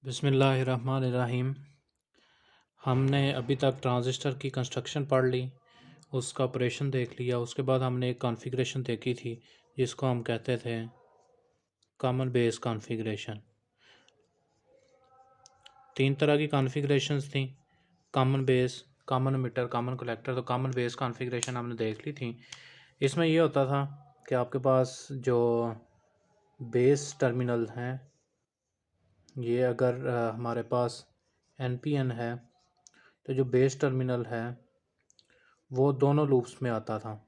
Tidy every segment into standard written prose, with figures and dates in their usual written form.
बिस्मिल्लाहिर्रहमानिर्रहीम। हमने अभी तक ट्रांजिस्टर की कंस्ट्रक्शन पढ़ ली, उसका ऑपरेशन देख लिया। उसके बाद हमने एक कॉन्फ़िगरेशन देखी थी जिसको हम कहते थे कॉमन बेस कॉन्फ़िगरेशन। 3 तरह की कॉन्फ़िगरेशंस थी, common base, common emitter, common collector. तो कॉमन बेस कॉन्फ़िगरेशन हमने देख ली थी। इसमें ये होता था कि आपके पास जो बेस टर्मिनल हैं, ये अगर हमारे पास NPN है तो जो बेस टर्मिनल है वो दोनों लूप्स में आता था।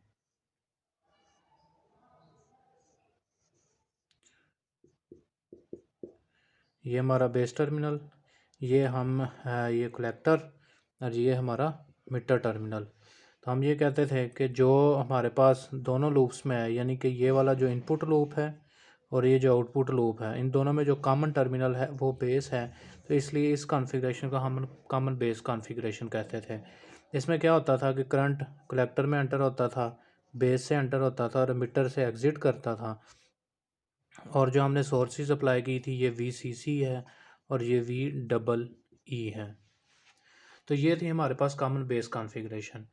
ये हमारा बेस टर्मिनल, ये कलेक्टर, और ये हमारा मीटर टर्मिनल। तो हम ये कहते थे कि जो हमारे पास दोनों लूप्स में है, यानी कि ये वाला जो इनपुट लूप है और ये जो आउटपुट लूप है, इन दोनों में जो कॉमन टर्मिनल है वो बेस है। तो इसलिए इस कॉन्फ़िगरेशन को हम कॉमन बेस कॉन्फ़िगरेशन कहते थे। इसमें क्या होता था कि करंट कलेक्टर में एंटर होता था, बेस से एंटर होता था और मीटर से एग्ज़िट करता था। और जो हमने सोर्सेज अप्लाई की थी, ये VCC है और ये VEE है। तो ये थी हमारे पास कॉमन बेस कॉन्फ़िगरेशन।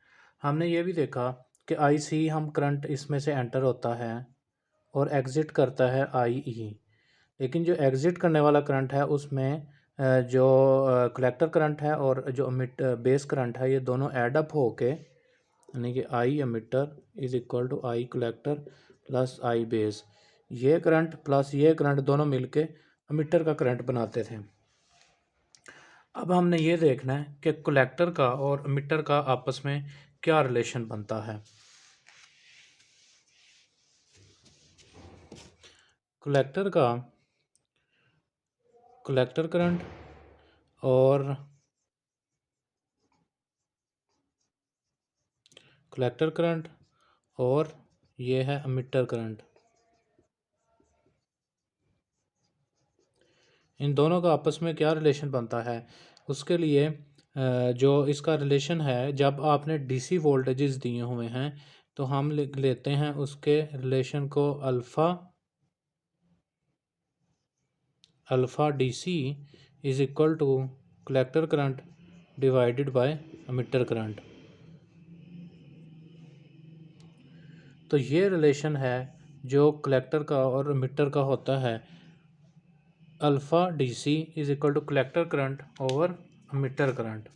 हमने ये भी देखा कि IC हम करंट इसमें से एंटर होता है और एग्ज़िट करता है IE। लेकिन जो एग्ज़िट करने वाला करंट है उसमें जो कलेक्टर करंट है और जो बेस करंट है, ये दोनों ऐड अप होके, यानी कि I emitter is equal to I collector plus I base, ये करंट प्लस ये करंट दोनों मिलके एमिटर का करंट बनाते थे। अब हमने ये देखना है कि कलेक्टर का और एमिटर का आपस में क्या रिलेशन बनता है। कलेक्टर का कलेक्टर करंट और कलेक्टर करंट और ये है एमिटर करंट, इन दोनों का आपस में क्या रिलेशन बनता है। उसके लिए जो इसका रिलेशन है, जब आपने DC वोल्टेजेस दिए हुए हैं तो हम लेते हैं उसके रिलेशन को alpha DC is equal to collector current divided by emitter current. तो ये रिलेशन है जो कलेक्टर का और एमिटर का होता है, alpha DC is equal to collector current over emitter current.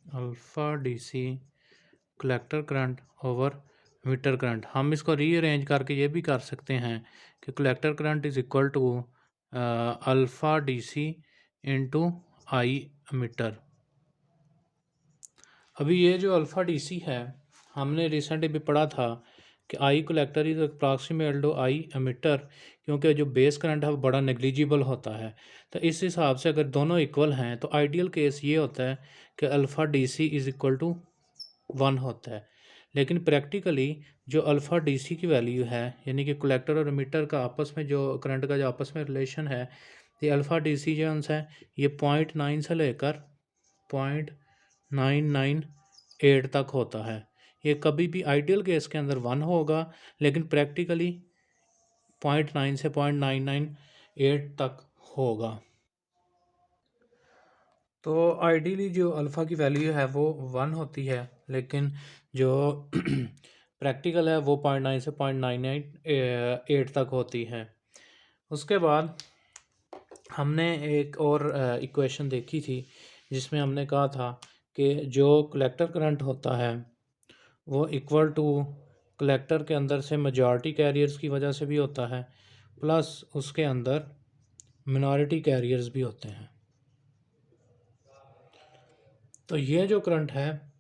Alpha DC collector current over emitter current. हम इसको रीअरेंज करके ये भी कर सकते हैं कि collector current is equal to alpha DC into I emitter. अभी ये जो अल्फ़ा DC है, हमने रिसेंटली भी पढ़ा था कि I collector is approximate to I emitter, क्योंकि जो बेस करंट है वो बड़ा नेग्लिजिबल होता है। तो इस हिसाब से अगर दोनों इक्वल हैं तो आइडियल केस ये होता है कि alpha DC is equal to 1 होता है। लेकिन प्रैक्टिकली जो अल्फ़ा DC की वैल्यू है, यानी कि कलेक्टर और एमिटर का आपस में जो करंट का जो आपस में रिलेशन है, ये अल्फ़ा DC जो है ये 0.9 से लेकर 0.998 तक होता है। ये कभी भी आइडियल केस के अंदर 1 होगा, लेकिन प्रैक्टिकली 0.9 से 0.998 तक होगा। तो आइडियली जो अल्फ़ा की वैल्यू है वो 1 होती है, लेकिन जो प्रैक्टिकल है वो 0.9 से 0.998 तक होती है। उसके बाद हमने एक और इक्वेशन देखी थी जिसमें हमने कहा था कि जो कलेक्टर करंट होता है वो इक्वल टू कलेक्टर के अंदर से मेजॉरिटी कैरियर्स की वजह से भी होता है, प्लस उसके अंदर मिनॉरिटी कैरियर्स भी होते हैं। तो ये जो करंट है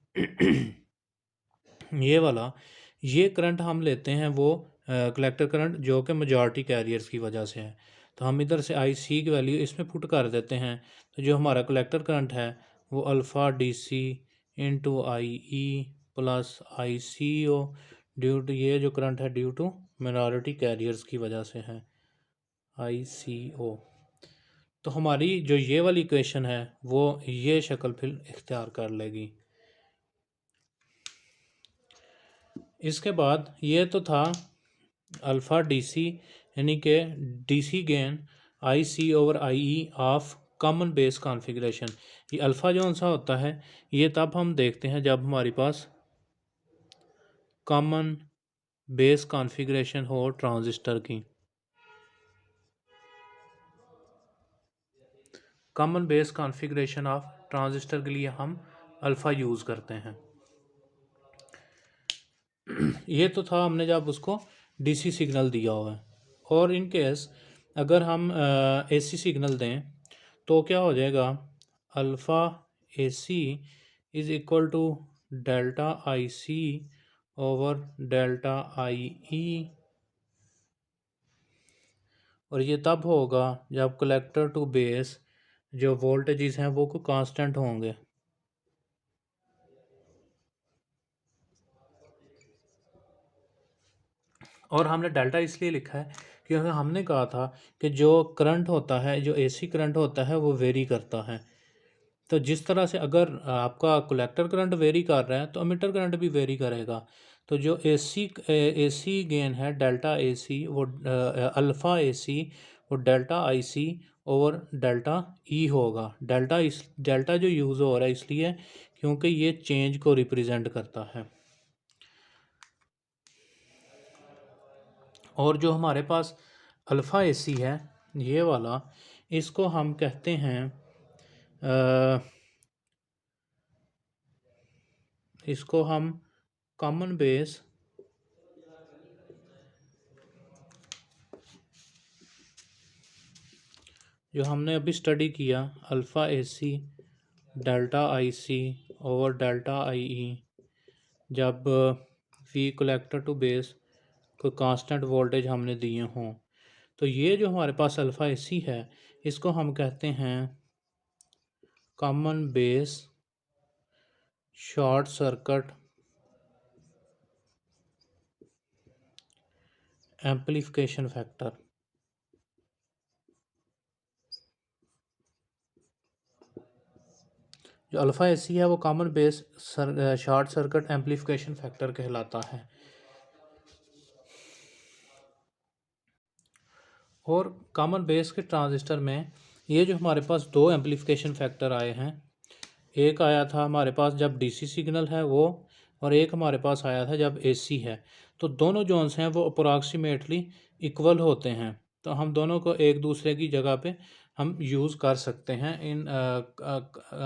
ये करंट हम लेते हैं वो कलेक्टर करंट जो कि मेजॉरिटी कैरियर्स की वजह से है। तो हम इधर से IC की वैल्यू इसमें पुट कर देते हैं। तो जो हमारा कलेक्टर करंट है वो alpha DC into IE plus ICO due to, ये जो करंट है ड्यू टू मिनॉरिटी कैरियर्स की वजह से है, ICO। तो हमारी जो ये वाली इक्वेशन है वो ये शक्ल फिर इख्तियार कर लेगी। इसके बाद ये तो था अल्फ़ा डी सी, यानी कि D C gain I C over I E of common base configuration. ये अल्फ़ा जो सा होता है ये तब हम देखते हैं जब हमारे पास कॉमन बेस कॉन्फ़िगरेशन हो ट्रांजिस्टर की। Common base configuration of transistor के लिए हम अल्फ़ा यूज़ करते हैं। ये तो था हमने जब उसको डीसी सिग्नल दिया हुआ है। और इन केस अगर हम एसी सिग्नल दें तो क्या हो जाएगा, alpha A C is equal to delta I C over delta I E. और ये तब होगा जब कलेक्टर टू बेस जो वोल्टेजेस हैं वो कांस्टेंट होंगे। और हमने डेल्टा इसलिए लिखा है क्योंकि हमने कहा था कि जो करंट होता है, जो एसी करंट होता है वो वेरी करता है। तो जिस तरह से अगर आपका कलेक्टर करंट वेरी कर रहा है तो अमीटर करंट भी वेरी करेगा। तो जो एसी गेन है डेल्टा एसी वो अल्फ़ा एसी वो delta IC over delta E होगा। डेल्टा जो यूज़ हो रहा है इसलिए क्योंकि ये चेंज को रिप्रेजेंट करता है। और जो हमारे पास अल्फ़ा एसी है ये वाला, इसको हम कहते हैं इसको हम कॉमन बेस जो हमने अभी स्टडी किया alpha AC delta IC over delta IE, जब वी कलेक्टर टू बेस कोई कांस्टेंट वोल्टेज हमने दिए हों, तो ये जो हमारे पास अल्फ़ा एसी है इसको हम कहते हैं common base short circuit amplification factor. जो अल्फ़ा एसी है वो common base short circuit amplification factor कहलाता है। और कॉमन बेस के ट्रांजिस्टर में ये जो हमारे पास दो एम्प्लीफिकेशन फैक्टर आए हैं, एक आया था हमारे पास जब डीसी सिग्नल है वो, और एक हमारे पास आया था जब एसी है। तो दोनों जोन्स हैं वो अप्रॉक्सीमेटली इक्वल होते हैं, तो हम दोनों को एक दूसरे की जगह पे हम यूज़ कर सकते हैं इन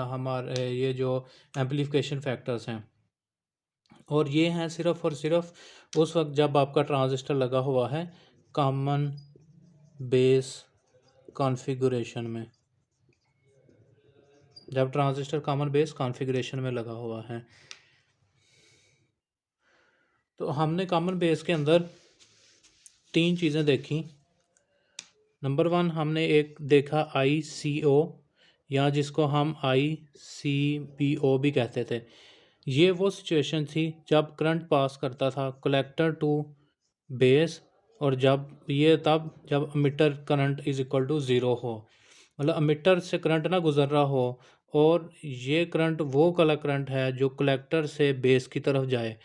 हमारे ये जो एम्प्लीफिकेशन फैक्टर्स हैं। और ये हैं सिर्फ़ और सिर्फ उस वक्त जब आपका ट्रांजिस्टर लगा हुआ है कॉमन बेस कॉन्फ़िगरेशन में, जब ट्रांजिस्टर कॉमन बेस कॉन्फ़िगरेशन में लगा हुआ है। तो हमने कॉमन बेस के अंदर तीन चीज़ें देखी। नंबर वन हमने एक देखा आई सी ओ, या जिसको हम आई सी पी ओ भी कहते थे। ये वो सिचुएशन थी जब करंट पास करता था कलेक्टर टू बेस, और तब जब emitter current is equal to zero हो, मतलब अमीटर से करंट ना गुज़र रहा हो, और ये करंट वो वाला करंट है जो कलेक्टर से बेस की तरफ जाए।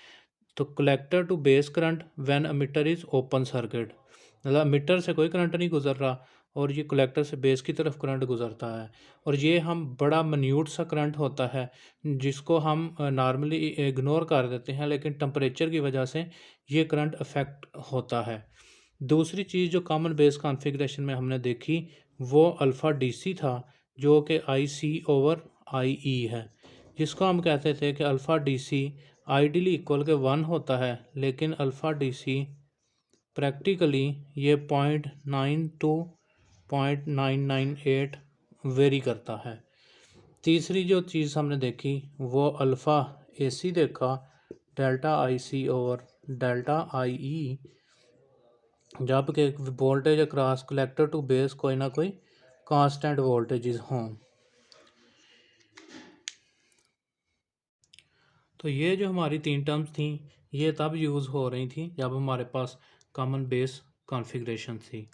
तो collector to base current when emitter is open circuit, मतलब अमीटर से कोई करंट नहीं गुज़र रहा और ये कलेक्टर से बेस की तरफ करंट गुज़रता है। और ये हम बड़ा मिन्यूट सा करंट होता है जिसको हम नॉर्मली इग्नोर कर देते हैं, लेकिन टेम्परेचर की वजह से ये करंट अफेक्ट होता है। दूसरी चीज़ जो कॉमन बेस कॉन्फ़िगरेशन में हमने देखी वो अल्फ़ा डीसी था, जो कि आई सी ओवर आई ई है, जिसको हम कहते थे कि अल्फ़ा डीसी आइडियली इक्वल के 1 होता है, लेकिन अल्फ़ा डीसी प्रैक्टिकली ये 0.9 टू 0.998 वेरी करता है। तीसरी जो चीज़ हमने देखी वो अल्फ़ा एसी देखा delta I C over delta I E, जबकि voltage across collector to base कोई ना कोई कांस्टेंट वोल्टेजेस हों। तो ये जो हमारी तीन टर्म्स थी ये तब यूज़ हो रही थी जब हमारे पास कॉमन बेस कॉन्फ़िगरेशन थी।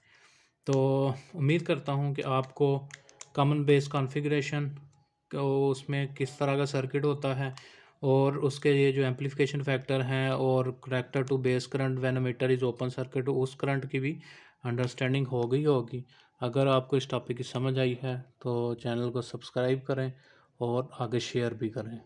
तो उम्मीद करता हूँ कि आपको कॉमन बेस कॉन्फ़िगरेशन को उसमें किस तरह का सर्किट होता है और उसके ये जो एम्पलीफिकेशन फैक्टर हैं और collector to base current when emitter is open circuit, उस करंट की भी अंडरस्टैंडिंग हो गई होगी। अगर आपको इस टॉपिक की समझ आई है तो चैनल को सब्सक्राइब करें और आगे शेयर भी करें।